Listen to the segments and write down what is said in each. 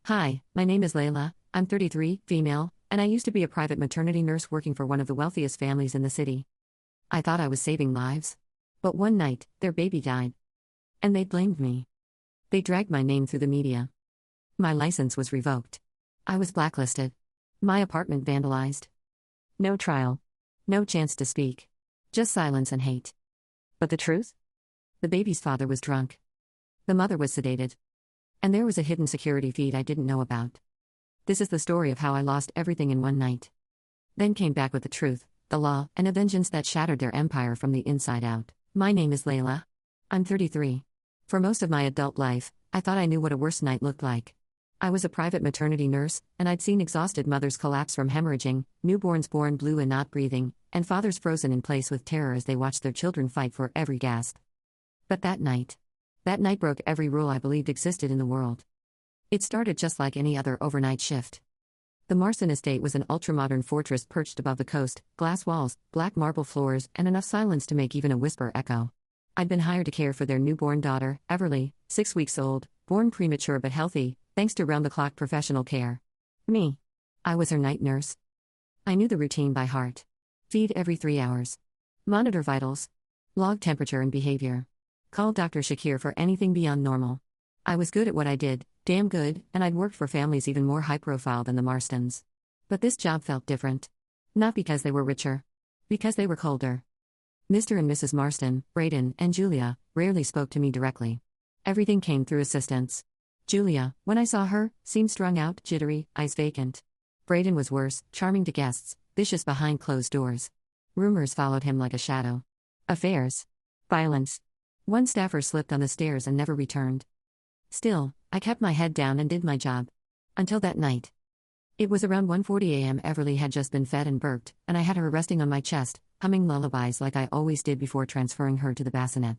Hi, my name is Layla, I'm 33, female, and I used to be a private maternity nurse working for one of the wealthiest families in the city. I thought I was saving lives. But one night, their baby died. And they blamed me. They dragged my name through the media. My license was revoked. I was blacklisted. My apartment vandalized. No trial. No chance to speak. Just silence and hate. But the truth? The baby's father was drunk. The mother was sedated. And there was a hidden security feed I didn't know about. This is the story of how I lost everything in one night. Then came back with the truth, the law, and a vengeance that shattered their empire from the inside out. My name is Layla. I'm 33. For most of my adult life, I thought I knew what a worst night looked like. I was a private maternity nurse, and I'd seen exhausted mothers collapse from hemorrhaging, newborns born blue and not breathing, and fathers frozen in place with terror as they watched their children fight for every gasp. But that night broke every rule I believed existed in the world. It started just like any other overnight shift. The Marston estate was an ultramodern fortress perched above the coast, glass walls, black marble floors, and enough silence to make even a whisper echo. I'd been hired to care for their newborn daughter, Everly, 6 weeks old, born premature but healthy, thanks to round-the-clock professional care. Me. I was her night nurse. I knew the routine by heart. Feed every 3 hours. Monitor vitals. Log temperature and behavior. Call Dr. Shakir for anything beyond normal. I was good at what I did, damn good, and I'd worked for families even more high-profile than the Marstons. But this job felt different. Not because they were richer. Because they were colder. Mr. and Mrs. Marston, Braden, and Julia, rarely spoke to me directly. Everything came through assistants. Julia, when I saw her, seemed strung out, jittery, eyes vacant. Braden was worse, charming to guests, vicious behind closed doors. Rumors followed him like a shadow. Affairs. Violence. One staffer slipped on the stairs and never returned. Still, I kept my head down and did my job. Until that night. It was around 1:40 a.m. Everly had just been fed and burped, and I had her resting on my chest, humming lullabies like I always did before transferring her to the bassinet.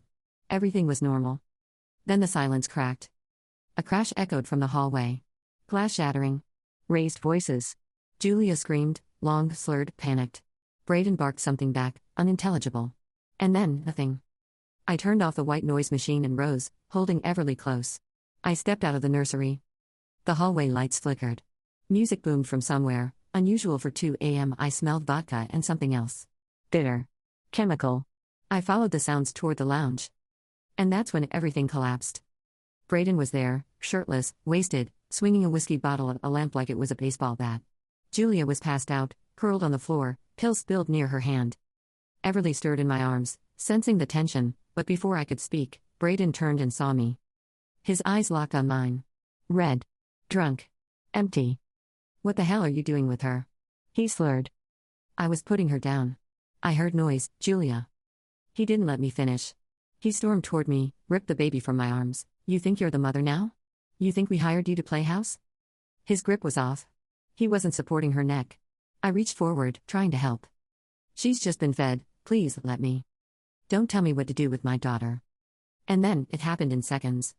Everything was normal. Then the silence cracked. A crash echoed from the hallway. Glass shattering. Raised voices. Julia screamed, long, slurred, panicked. Braden barked something back, unintelligible. And then, nothing. I turned off the white noise machine and rose, holding Everly close. I stepped out of the nursery. The hallway lights flickered. Music boomed from somewhere, unusual for 2 a.m. I smelled vodka and something else. Bitter. Chemical. I followed the sounds toward the lounge. And that's when everything collapsed. Braden was there, shirtless, wasted, swinging a whiskey bottle at a lamp like it was a baseball bat. Julia was passed out, curled on the floor, pills spilled near her hand. Everly stirred in my arms, sensing the tension, but before I could speak, Braden turned and saw me. His eyes locked on mine. Red. Drunk. Empty. "What the hell are you doing with her?" He slurred. "I was putting her down. I heard noise, Julia." He didn't let me finish. He stormed toward me, ripped the baby from my arms. "You think you're the mother now? You think we hired you to play house?" His grip was off. He wasn't supporting her neck. I reached forward, trying to help. "She's just been fed, please let me. Don't tell me what to do with my daughter." And then, it happened in seconds.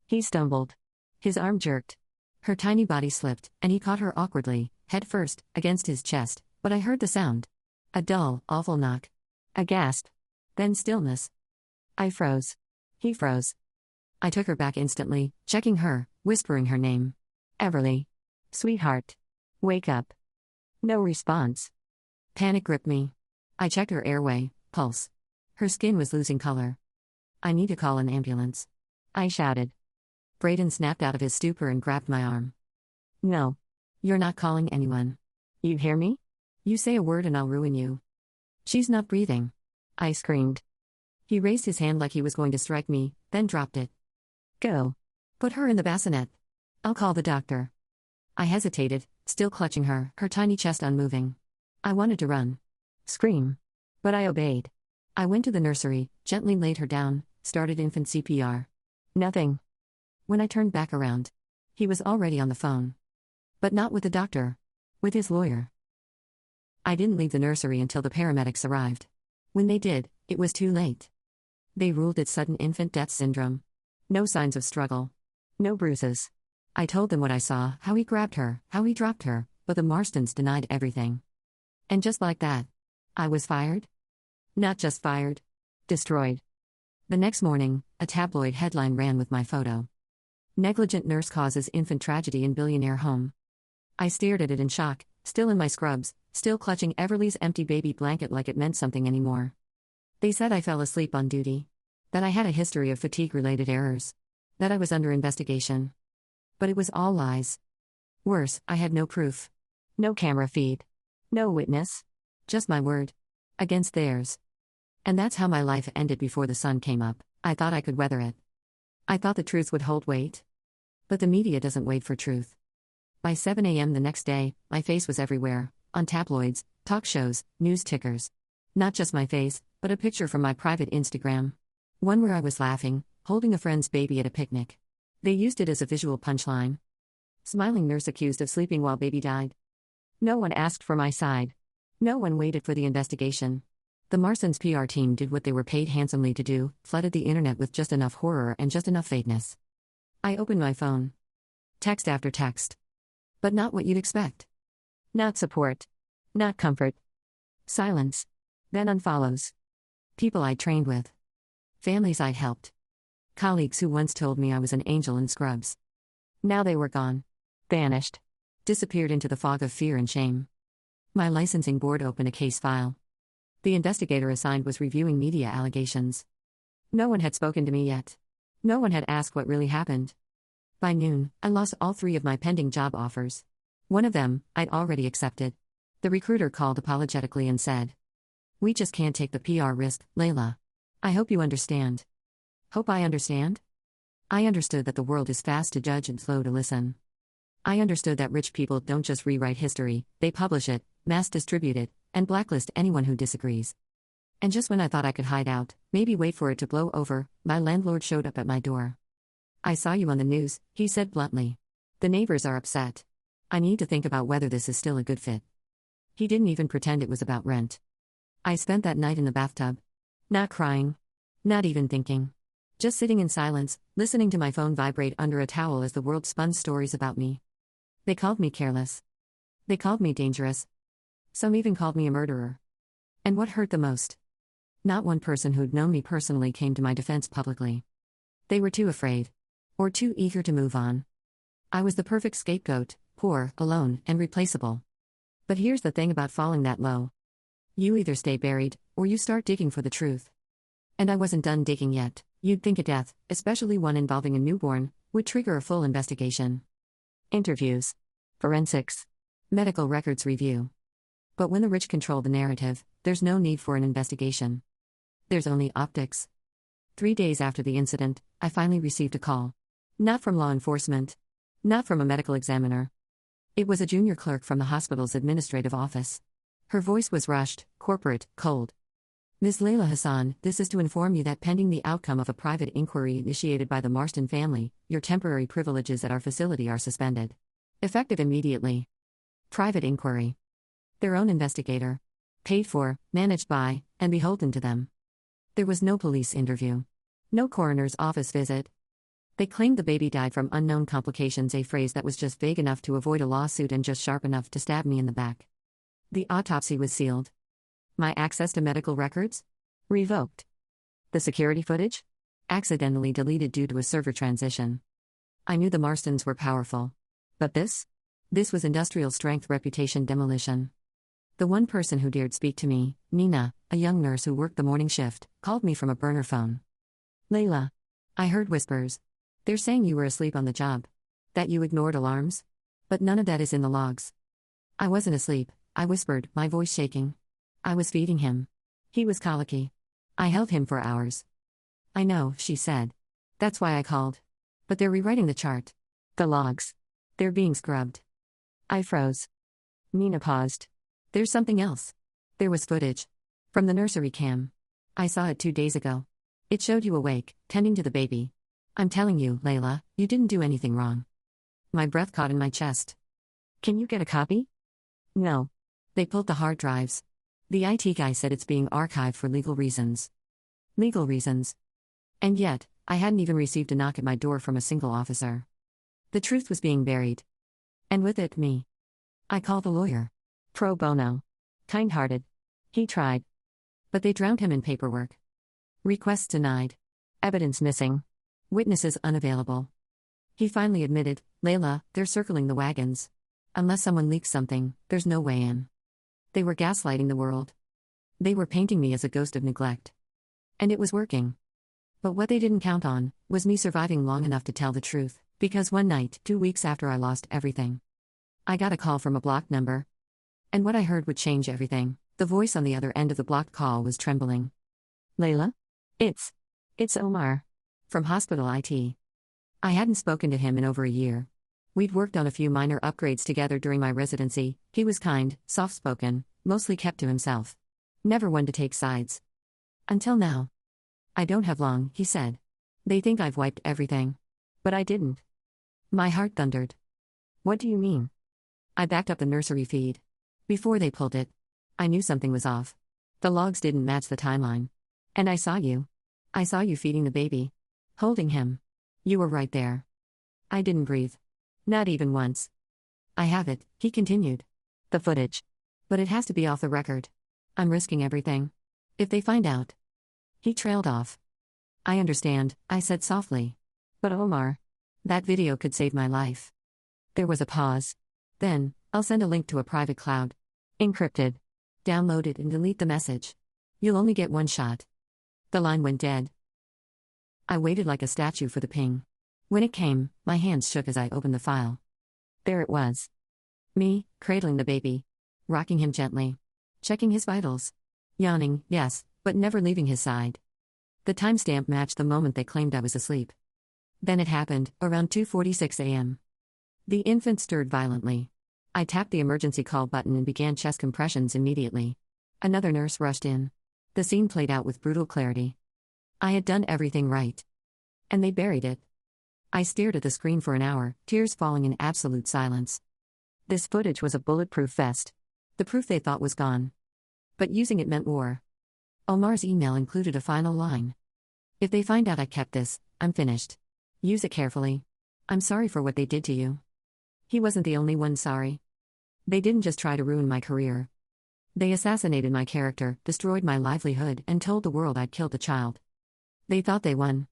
He stumbled. His arm jerked. Her tiny body slipped, and he caught her awkwardly, head first, against his chest, but I heard the sound. A dull, awful knock. A gasp. Then stillness. I froze. He froze. I took her back instantly, checking her, whispering her name. "Everly. Sweetheart. Wake up." No response. Panic gripped me. I checked her airway, pulse. Her skin was losing color. "I need to call an ambulance," I shouted. Braden snapped out of his stupor and grabbed my arm. "No. You're not calling anyone. You hear me? You say a word and I'll ruin you." "She's not breathing," I screamed. He raised his hand like he was going to strike me, then dropped it. "Go. Put her in the bassinet. I'll call the doctor." I hesitated, still clutching her, her tiny chest unmoving. I wanted to run. Scream. But I obeyed. I went to the nursery, gently laid her down, started infant CPR. Nothing. When I turned back around, he was already on the phone. But not with the doctor. With his lawyer. I didn't leave the nursery until the paramedics arrived. When they did, it was too late. They ruled it sudden infant death syndrome. No signs of struggle. No bruises. I told them what I saw, how he grabbed her, how he dropped her, but the Marstons denied everything. And just like that, I was fired? Not just fired. Destroyed. The next morning, a tabloid headline ran with my photo. Negligent nurse causes infant tragedy in billionaire home. I stared at it in shock, still in my scrubs, still clutching Everly's empty baby blanket like it meant something anymore. They said I fell asleep on duty. That I had a history of fatigue-related errors. That I was under investigation. But it was all lies. Worse, I had no proof. No camera feed. No witness. Just my word. Against theirs. And that's how my life ended before the sun came up. I thought I could weather it. I thought the truth would hold weight. But the media doesn't wait for truth. By 7 a.m. the next day, my face was everywhere, on tabloids, talk shows, news tickers. Not just my face, but a picture from my private Instagram. One where I was laughing, holding a friend's baby at a picnic. They used it as a visual punchline. Smiling nurse accused of sleeping while baby died. No one asked for my side. No one waited for the investigation. The Marston's PR team did what they were paid handsomely to do, flooded the internet with just enough horror and just enough fakeness. I opened my phone. Text after text. But not what you'd expect. Not support. Not comfort. Silence. Then unfollows. People I'd trained with. Families I'd helped. Colleagues who once told me I was an angel in scrubs. Now they were gone. Vanished. Disappeared into the fog of fear and shame. My licensing board opened a case file. The investigator assigned was reviewing media allegations. No one had spoken to me yet. No one had asked what really happened. By noon, I lost all 3 of my pending job offers. One of them, I'd already accepted. The recruiter called apologetically and said, "We just can't take the PR risk, Layla. I hope you understand." Hope I understand? I understood that the world is fast to judge and slow to listen. I understood that rich people don't just rewrite history, they publish it, mass distribute it, and blacklist anyone who disagrees. And just when I thought I could hide out, maybe wait for it to blow over, my landlord showed up at my door. "I saw you on the news," he said bluntly. "The neighbors are upset. I need to think about whether this is still a good fit." He didn't even pretend it was about rent. I spent that night in the bathtub. Not crying. Not even thinking. Just sitting in silence, listening to my phone vibrate under a towel as the world spun stories about me. They called me careless. They called me dangerous. Some even called me a murderer. And what hurt the most? Not one person who'd known me personally came to my defense publicly. They were too afraid. Or too eager to move on. I was the perfect scapegoat, poor, alone, and replaceable. But here's the thing about falling that low. You either stay buried, or you start digging for the truth. And I wasn't done digging yet. You'd think a death, especially one involving a newborn, would trigger a full investigation. Interviews. Forensics. Medical records review. But when the rich control the narrative, there's no need for an investigation. There's only optics. 3 days after the incident, I finally received a call. Not from law enforcement. Not from a medical examiner. It was a junior clerk from the hospital's administrative office. Her voice was rushed, corporate, cold. "Ms. Layla Hassan, this is to inform you that pending the outcome of a private inquiry initiated by the Marston family, your temporary privileges at our facility are suspended. Effective immediately." Private inquiry. Their own investigator. Paid for, managed by, and beholden to them. There was no police interview. No coroner's office visit. They claimed the baby died from unknown complications, a phrase that was just vague enough to avoid a lawsuit and just sharp enough to stab me in the back. The autopsy was sealed. My access to medical records? Revoked. The security footage? Accidentally deleted due to a server transition. I knew the Marstons were powerful. But this? This was industrial strength reputation demolition. The one person who dared speak to me, Nina, a young nurse who worked the morning shift, called me from a burner phone. "Layla." I heard whispers. "They're saying you were asleep on the job. That you ignored alarms. But none of that is in the logs." "I wasn't asleep," I whispered, my voice shaking. "I was feeding him. He was colicky. I held him for hours." "I know," she said. "That's why I called. But they're rewriting the chart. The logs. They're being scrubbed." I froze. Nina paused. "There's something else. There was footage. From the nursery cam. I saw it 2 days ago. It showed you awake, tending to the baby. I'm telling you, Layla, you didn't do anything wrong." My breath caught in my chest. "Can you get a copy?" "No. They pulled the hard drives. The IT guy said it's being archived for legal reasons." Legal reasons. And yet, I hadn't even received a knock at my door from a single officer. The truth was being buried. And with it, me. I called the lawyer. Pro bono. Kind-hearted. He tried. But they drowned him in paperwork. Requests denied. Evidence missing. Witnesses unavailable. He finally admitted, "Layla, they're circling the wagons. Unless someone leaks something, there's no way in." They were gaslighting the world. They were painting me as a ghost of neglect. And it was working. But what they didn't count on was me surviving long enough to tell the truth, because one night, 2 weeks after I lost everything, I got a call from a blocked number. And what I heard would change everything. The voice on the other end of the blocked call was trembling. "Layla? It's Omar. From hospital IT." I hadn't spoken to him in over a year. We'd worked on a few minor upgrades together during my residency. He was kind, soft-spoken, mostly kept to himself. Never one to take sides. Until now. "I don't have long," he said. "They think I've wiped everything. But I didn't." My heart thundered. "What do you mean?" I backed up the nursery feed. Before they pulled it, I knew something was off. The logs didn't match the timeline. "And I saw you. I saw you feeding the baby. Holding him. You were right there." I didn't breathe. Not even once. "I have it," he continued. "The footage. But it has to be off the record. I'm risking everything. If they find out." He trailed off. "I understand," I said softly. "But Omar, that video could save my life." There was a pause. Then, "I'll send a link to a private cloud. Encrypted. Download it and delete the message. You'll only get one shot." The line went dead. I waited like a statue for the ping. When it came, my hands shook as I opened the file. There it was. Me, cradling the baby. Rocking him gently. Checking his vitals. Yawning, yes, but never leaving his side. The timestamp matched the moment they claimed I was asleep. Then it happened, around 2:46 a.m. The infant stirred violently. I tapped the emergency call button and began chest compressions immediately. Another nurse rushed in. The scene played out with brutal clarity. I had done everything right. And they buried it. I stared at the screen for an hour, tears falling in absolute silence. This footage was a bulletproof vest. The proof they thought was gone. But using it meant war. Omar's email included a final line. "If they find out I kept this, I'm finished. Use it carefully. I'm sorry for what they did to you." He wasn't the only one sorry. They didn't just try to ruin my career. They assassinated my character, destroyed my livelihood, and told the world I'd killed a child. They thought they won.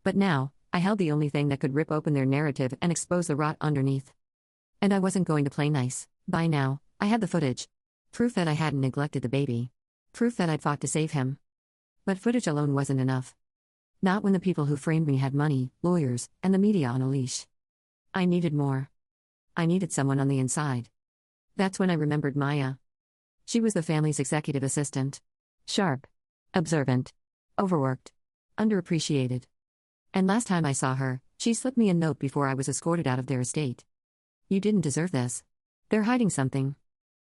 But now, I held the only thing that could rip open their narrative and expose the rot underneath. And I wasn't going to play nice. By now, I had the footage. Proof that I hadn't neglected the baby. Proof that I'd fought to save him. But footage alone wasn't enough. Not when the people who framed me had money, lawyers, and the media on a leash. I needed more. I needed someone on the inside. That's when I remembered Maya. She was the family's executive assistant. Sharp. Observant. Overworked. Underappreciated. And last time I saw her, she slipped me a note before I was escorted out of their estate. "You didn't deserve this. They're hiding something."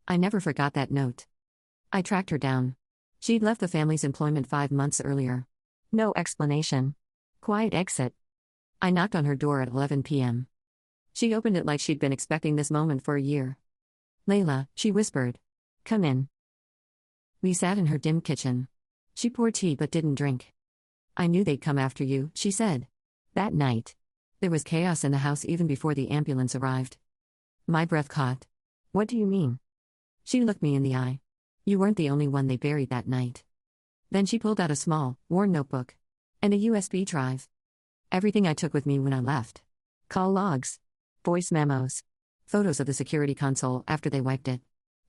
I never forgot that note. I tracked her down. She'd left the family's employment 5 months earlier. No explanation. Quiet exit. I knocked on her door at 11 p.m. She opened it like she'd been expecting this moment for a year. "Layla," she whispered. "Come in." We sat in her dim kitchen. She poured tea but didn't drink. "I knew they'd come after you," she said. That night. There was chaos in the house even before the ambulance arrived. My breath caught. "What do you mean?" She looked me in the eye. "You weren't the only one they buried that night." Then she pulled out a small, worn notebook. And a USB drive. Everything I took with me when I left. Call logs. Voice memos. Photos of the security console after they wiped it.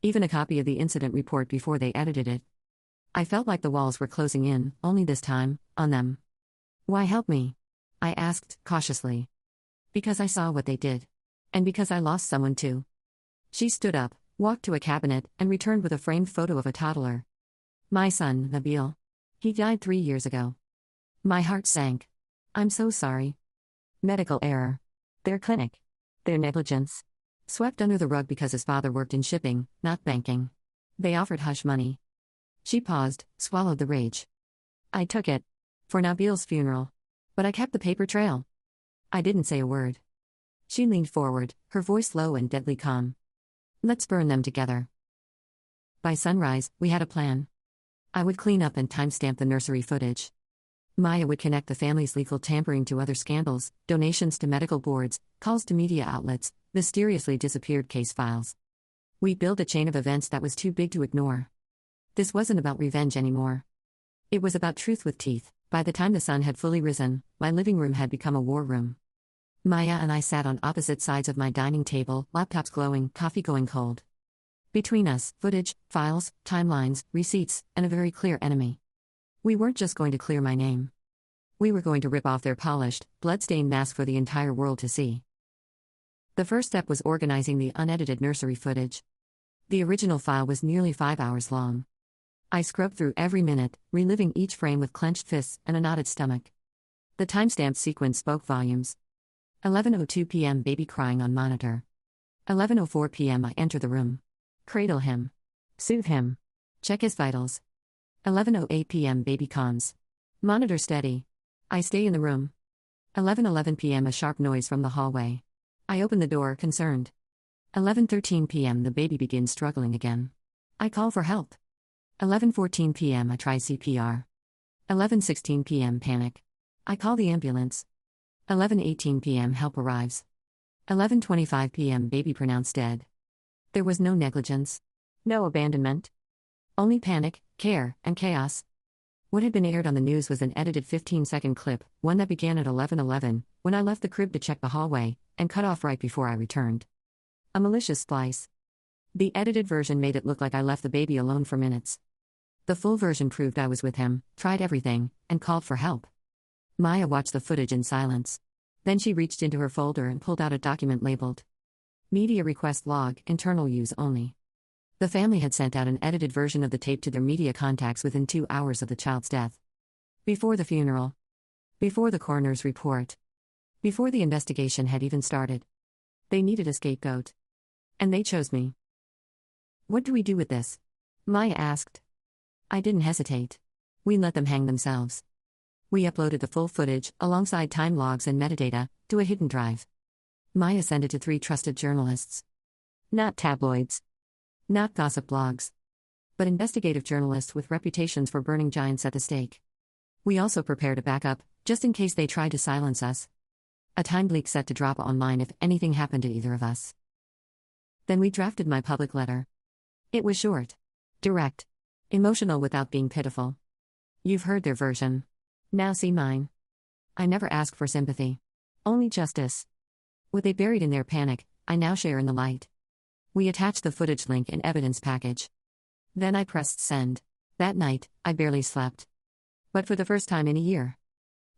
Even a copy of the incident report before they edited it. I felt like the walls were closing in, only this time, on them. "Why help me?" I asked, cautiously. "Because I saw what they did. And because I lost someone too." She stood up, walked to a cabinet, and returned with a framed photo of a toddler. "My son, Nabil. He died 3 years ago." My heart sank. "I'm so sorry." Medical error. Their clinic. Their negligence. Swept under the rug because his father worked in shipping, not banking. They offered hush money. She paused, swallowed the rage. "I took it. For Nabil's funeral. But I kept the paper trail." I didn't say a word. She leaned forward, her voice low and deadly calm. "Let's burn them together." By sunrise, we had a plan. I would clean up and timestamp the nursery footage. Maya would connect the family's legal tampering to other scandals, donations to medical boards, calls to media outlets, mysteriously disappeared case files. We'd build a chain of events that was too big to ignore. This wasn't about revenge anymore. It was about truth with teeth. By the time the sun had fully risen, my living room had become a war room. Maya and I sat on opposite sides of my dining table, laptops glowing, coffee going cold. Between us, footage, files, timelines, receipts, and a very clear enemy. We weren't just going to clear my name. We were going to rip off their polished, blood-stained mask for the entire world to see. The first step was organizing the unedited nursery footage. The original file was nearly 5 hours long. I scrubbed through every minute, reliving each frame with clenched fists and a knotted stomach. The timestamp sequence spoke volumes. 11:02 p.m. Baby crying on monitor. 11:04 p.m. I enter the room. Cradle him. Soothe him. Check his vitals. 11:08 p.m. Baby calms. Monitor steady. I stay in the room. 11:11 p.m. A sharp noise from the hallway. I open the door, concerned. 11:13 p.m. The baby begins struggling again. I call for help. 11:14 p.m. I try CPR. 11:16 p.m. Panic. I call the ambulance. 11:18 p.m. Help arrives. 11:25 p.m. Baby pronounced dead. There was no negligence. No abandonment. Only panic, care, and chaos. What had been aired on the news was an edited 15-second clip, one that began at 11:11, when I left the crib to check the hallway, and cut off right before I returned. A malicious splice. The edited version made it look like I left the baby alone for minutes. The full version proved I was with him, tried everything, and called for help. Maya watched the footage in silence. Then she reached into her folder and pulled out a document labeled Media Request Log, Internal Use Only. The family had sent out an edited version of the tape to their media contacts within 2 hours of the child's death. Before the funeral. Before the coroner's report. Before the investigation had even started. They needed a scapegoat. And they chose me. What do we do with this? Maya asked. I didn't hesitate. We let them hang themselves. We uploaded the full footage, alongside time logs and metadata, to a hidden drive. Maya sent it to 3 trusted journalists. Not tabloids. Not gossip blogs. But investigative journalists with reputations for burning giants at the stake. We also prepared a backup, just in case they tried to silence us. A time leak set to drop online if anything happened to either of us. Then we drafted my public letter. It was short. Direct. Emotional without being pitiful. You've heard their version. Now see mine. I never ask for sympathy. Only justice. What they buried in their panic, I now share in the light. We attached the footage link and evidence package. Then I pressed send. That night, I barely slept. But for the first time in a year.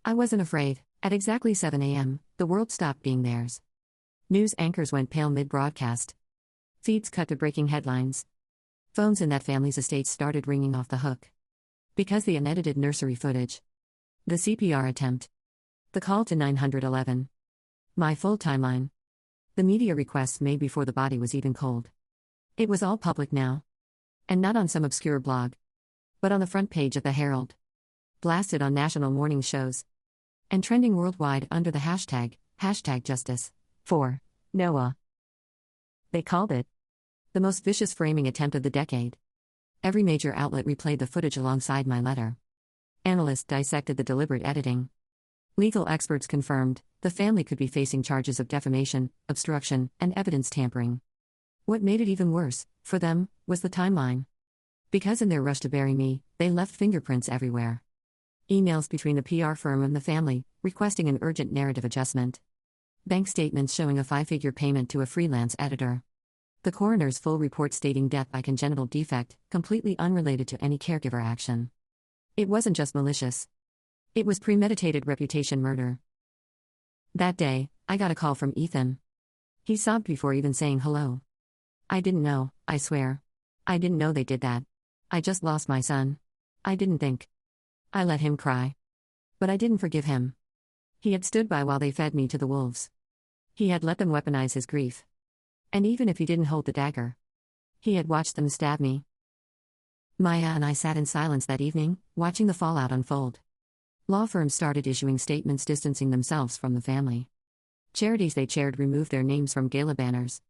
I wasn't afraid. At exactly 7 a.m., the world stopped being theirs. News anchors went pale mid-broadcast. Feeds cut to breaking headlines. Phones in that family's estate started ringing off the hook. Because the unedited nursery footage. The CPR attempt. The call to 911. My full timeline. The media requests made before the body was even cold. It was all public now. And not on some obscure blog. But on the front page of the Herald. Blasted on national morning shows. And trending worldwide under the hashtag #justice for Noah. They called it the most vicious framing attempt of the decade. Every major outlet replayed the footage alongside my letter. Analysts dissected the deliberate editing. Legal experts confirmed the family could be facing charges of defamation, obstruction, and evidence tampering. What made it even worse, for them, was the timeline. Because in their rush to bury me, they left fingerprints everywhere. Emails between the PR firm and the family, requesting an urgent narrative adjustment. Bank statements showing a 5-figure payment to a freelance editor. The coroner's full report stating death by congenital defect, completely unrelated to any caregiver action. It wasn't just malicious. It was premeditated reputation murder. That day, I got a call from Ethan. He sobbed before even saying hello. I didn't know, I swear. I didn't know they did that. I just lost my son. I didn't think. I let him cry. But I didn't forgive him. He had stood by while they fed me to the wolves. He had let them weaponize his grief. And even if he didn't hold the dagger, he had watched them stab me. Maya and I sat in silence that evening, watching the fallout unfold. Law firms started issuing statements distancing themselves from the family. Charities they chaired removed their names from gala banners.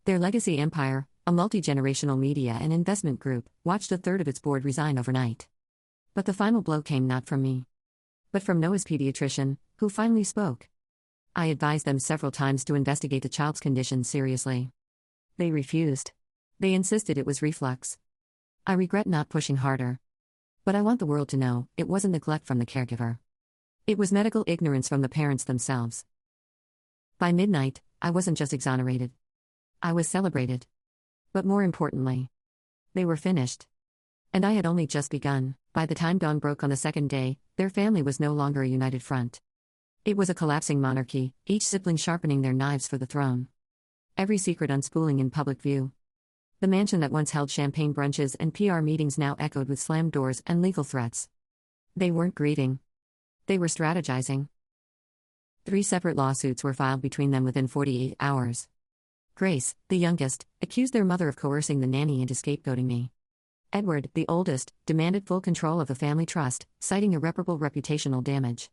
Their legacy empire, a multi-generational media and investment group, watched a third of its board resign overnight. But the final blow came not from me, but from Noah's pediatrician, who finally spoke. I advised them several times to investigate the child's condition seriously. They refused. They insisted it was reflux. I regret not pushing harder. But I want the world to know, it wasn't neglect from the caregiver. It was medical ignorance from the parents themselves. By midnight, I wasn't just exonerated. I was celebrated. But more importantly, they were finished. And I had only just begun. By the time dawn broke on the second day, their family was no longer a united front. It was a collapsing monarchy, each sibling sharpening their knives for the throne. Every secret unspooling in public view. The mansion that once held champagne brunches and PR meetings now echoed with slammed doors and legal threats. They weren't grieving. They were strategizing. 3 separate lawsuits were filed between them within 48 hours. Grace, the youngest, accused their mother of coercing the nanny into scapegoating me. Edward, the oldest, demanded full control of the family trust, citing irreparable reputational damage.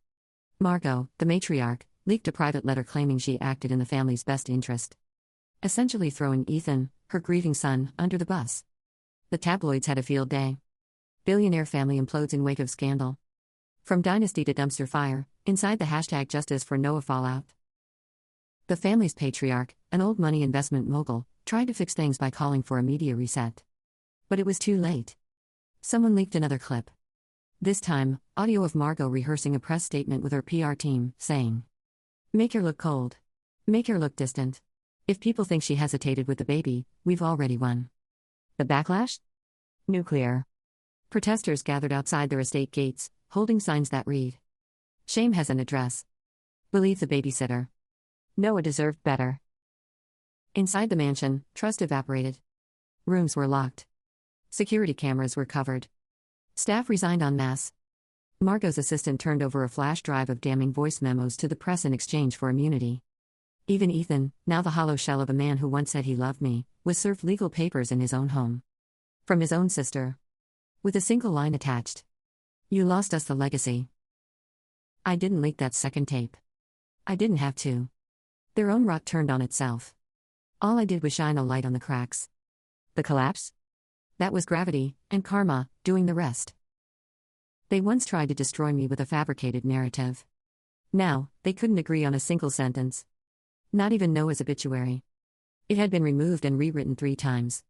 Margot, the matriarch, leaked a private letter claiming she acted in the family's best interest. Essentially throwing Ethan, her grieving son, under the bus. The tabloids had a field day. Billionaire family implodes in wake of scandal. From dynasty to dumpster fire, inside the hashtag Justice for Noah fallout. The family's patriarch, an old money investment mogul, tried to fix things by calling for a media reset. But it was too late. Someone leaked another clip. This time, audio of Margot rehearsing a press statement with her PR team, saying, "Make her look cold. Make her look distant. If people think she hesitated with the baby, we've already won." The backlash? Nuclear. Protesters gathered outside their estate gates, holding signs that read, "Shame has an address. Believe the babysitter. Noah deserved better." Inside the mansion, trust evaporated. Rooms were locked. Security cameras were covered. Staff resigned en masse. Margot's assistant turned over a flash drive of damning voice memos to the press in exchange for immunity. Even Ethan, now the hollow shell of a man who once said he loved me, was served legal papers in his own home. From his own sister. With a single line attached. "You lost us the legacy." I didn't leak that second tape. I didn't have to. Their own rot turned on itself. All I did was shine a light on the cracks. The collapse? That was gravity, and karma, doing the rest. They once tried to destroy me with a fabricated narrative. Now, they couldn't agree on a single sentence. Not even Noah's obituary. It had been removed and rewritten 3 times.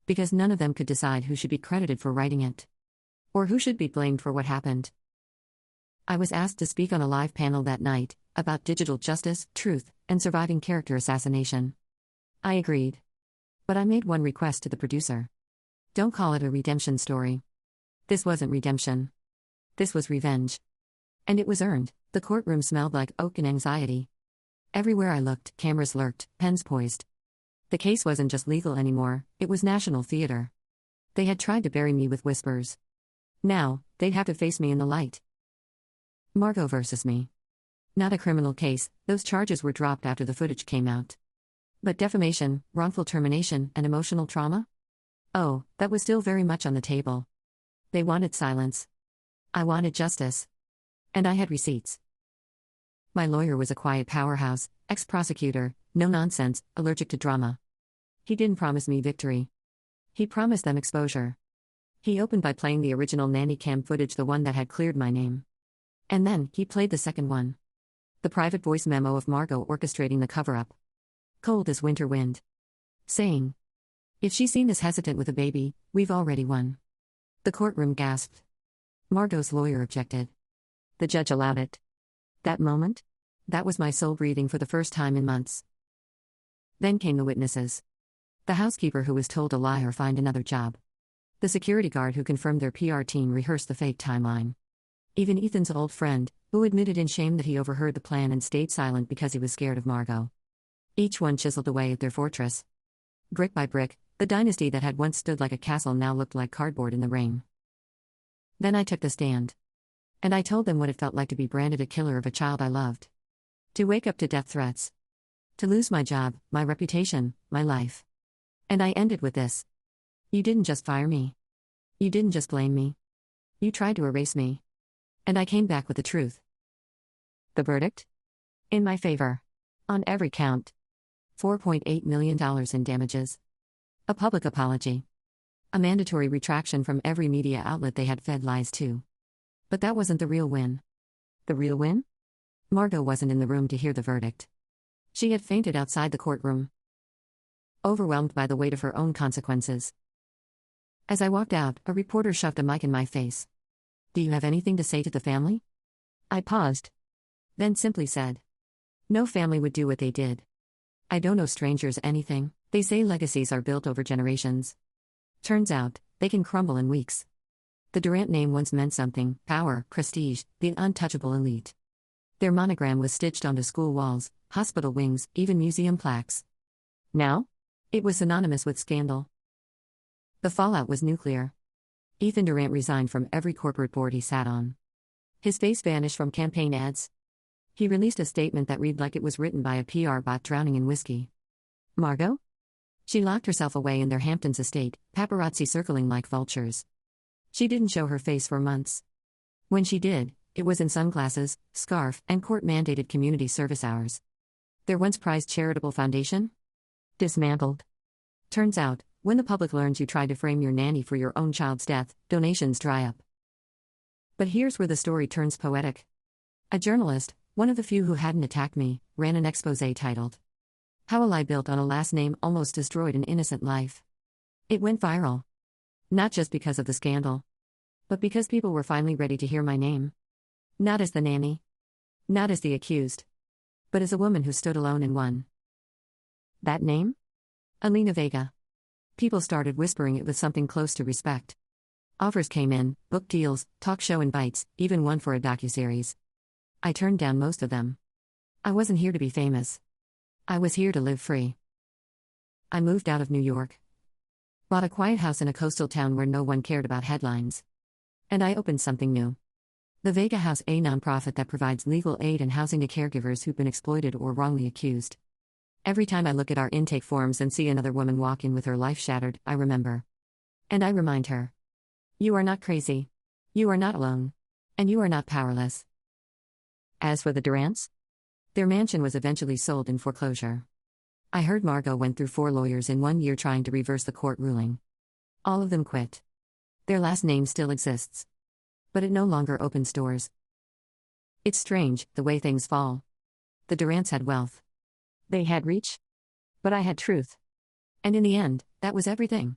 Because none of them could decide who should be credited for writing it. Or who should be blamed for what happened. I was asked to speak on a live panel that night, about digital justice, truth, and surviving character assassination. I agreed. But I made one request to the producer. Don't call it a redemption story. This wasn't redemption. This was revenge. And it was earned. The courtroom smelled like oak and anxiety. Everywhere I looked, cameras lurked, pens poised. The case wasn't just legal anymore, it was national theater. They had tried to bury me with whispers. Now, they'd have to face me in the light. Margot versus me. Not a criminal case, those charges were dropped after the footage came out. But defamation, wrongful termination, and emotional trauma? Oh, that was still very much on the table. They wanted silence. I wanted justice. And I had receipts. My lawyer was a quiet powerhouse, ex-prosecutor, no nonsense, allergic to drama. He didn't promise me victory. He promised them exposure. He opened by playing the original nanny cam footage, the one that had cleared my name. And then, he played the second one. The private voice memo of Margot orchestrating the cover-up. Cold as winter wind. Saying, "If she's seen as hesitant with a baby, we've already won." The courtroom gasped. Margot's lawyer objected. The judge allowed it. That moment? That was my soul breathing for the first time in months. Then came the witnesses. The housekeeper who was told to lie or find another job. The security guard who confirmed their PR team rehearsed the fake timeline. Even Ethan's old friend, who admitted in shame that he overheard the plan and stayed silent because he was scared of Margot. Each one chiseled away at their fortress. Brick by brick, the dynasty that had once stood like a castle now looked like cardboard in the rain. Then I took the stand. And I told them what it felt like to be branded a killer of a child I loved. To wake up to death threats. To lose my job, my reputation, my life. And I ended with this. You didn't just fire me. You didn't just blame me. You tried to erase me. And I came back with the truth. The verdict? In my favor. On every count. $4.8 million in damages. A public apology. A mandatory retraction from every media outlet they had fed lies to. But that wasn't the real win. The real win? Margot wasn't in the room to hear the verdict. She had fainted outside the courtroom. Overwhelmed by the weight of her own consequences. As I walked out, a reporter shoved a mic in my face. "Do you have anything to say to the family?" I paused. Then simply said, No family would do what they did. I don't owe strangers anything. They say legacies are built over generations. Turns out, they can crumble in weeks. The Durant name once meant something: power, prestige, the untouchable elite. Their monogram was stitched onto school walls, hospital wings, even museum plaques. Now? It was synonymous with scandal. The fallout was nuclear. Ethan Durant resigned from every corporate board he sat on. His face vanished from campaign ads. He released a statement that read like it was written by a PR bot drowning in whiskey. Margot? She locked herself away in their Hamptons estate, paparazzi circling like vultures. She didn't show her face for months. When she did, it was in sunglasses, scarf, and court-mandated community service hours. Their once prized charitable foundation? Dismantled. Turns out, when the public learns you tried to frame your nanny for your own child's death, donations dry up. But here's where the story turns poetic. A journalist, one of the few who hadn't attacked me, ran an exposé titled, "How a Lie Built on a Last Name Almost Destroyed an Innocent Life." It went viral. Not just because of the scandal, but because people were finally ready to hear my name. Not as the nanny. Not as the accused. But as a woman who stood alone and won. That name? Alina Vega. People started whispering it with something close to respect. Offers came in, book deals, talk show invites, even one for a docuseries. I turned down most of them. I wasn't here to be famous. I was here to live free. I moved out of New York. Bought a quiet house in a coastal town where no one cared about headlines. And I opened something new. The Vega House, a nonprofit that provides legal aid and housing to caregivers who've been exploited or wrongly accused. Every time I look at our intake forms and see another woman walk in with her life shattered, I remember. And I remind her. You are not crazy. You are not alone. And you are not powerless. As for the Durants, their mansion was eventually sold in foreclosure. I heard Margot went through 4 lawyers in 1 year trying to reverse the court ruling. All of them quit. Their last name still exists. But it no longer opens doors. It's strange, the way things fall. The Durants had wealth. They had reach. But I had truth. And in the end, that was everything.